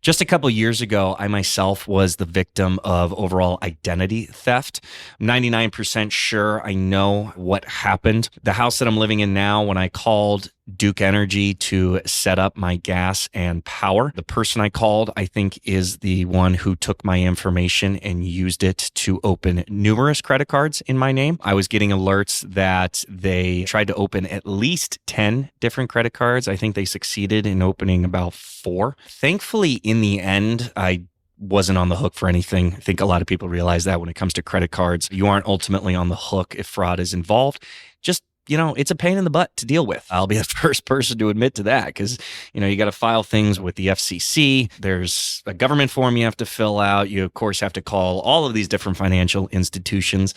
Just a couple years ago, I myself was the victim of overall identity theft. I'm 99% sure I know what happened. The house that I'm living in now, when I called Duke Energy to set up my gas and power, the person I called, I think, is the one who took my information and used it to open numerous credit cards in my name. I was getting alerts that they tried to open at least 10 different credit cards. I think they succeeded in opening about four. Thankfully, in the end, I wasn't on the hook for anything. I think a lot of people realize that when it comes to credit cards, you aren't ultimately on the hook if fraud is involved. Just it's a pain in the butt to deal with. I'll be the first person to admit to that because, you got to file things with the FCC. There's a government form you have to fill out. You, of course, have to call all of these different financial institutions.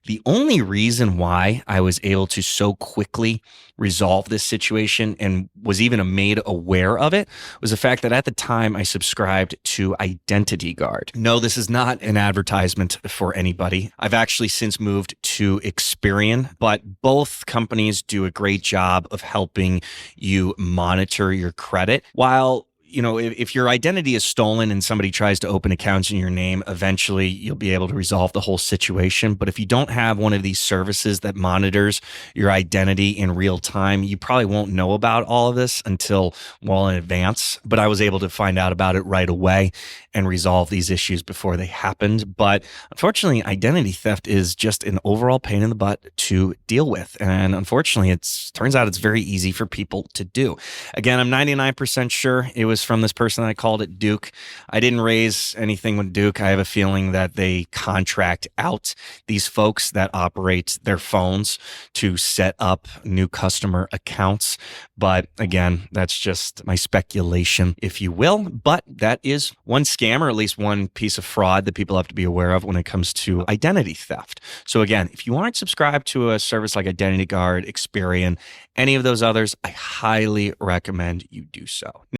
The only reason why I was able to so quickly resolve this situation and was even made aware of it was the fact that at the time I subscribed to Identity Guard. No, this is not an advertisement for anybody. I've actually since moved to Experian, but both companies do a great job of helping you monitor your credit. While if your identity is stolen and somebody tries to open accounts in your name, eventually you'll be able to resolve the whole situation. But if you don't have one of these services that monitors your identity in real time, you probably won't know about all of this until well in advance. But I was able to find out about it right away and resolve these issues before they happened. But unfortunately, identity theft is just an overall pain in the butt to deal with. And unfortunately, turns out it's very easy for people to do. Again, I'm 99% sure it was from this person I called it Duke. I didn't raise anything with Duke. I have a feeling that they contract out these folks that operate their phones to set up new customer accounts. But again, that's just my speculation, if you will. But that is one scam, or at least one piece of fraud that people have to be aware of when it comes to identity theft. So again, if you aren't subscribed to a service like Identity Guard, Experian, any of those others, I highly recommend you do so.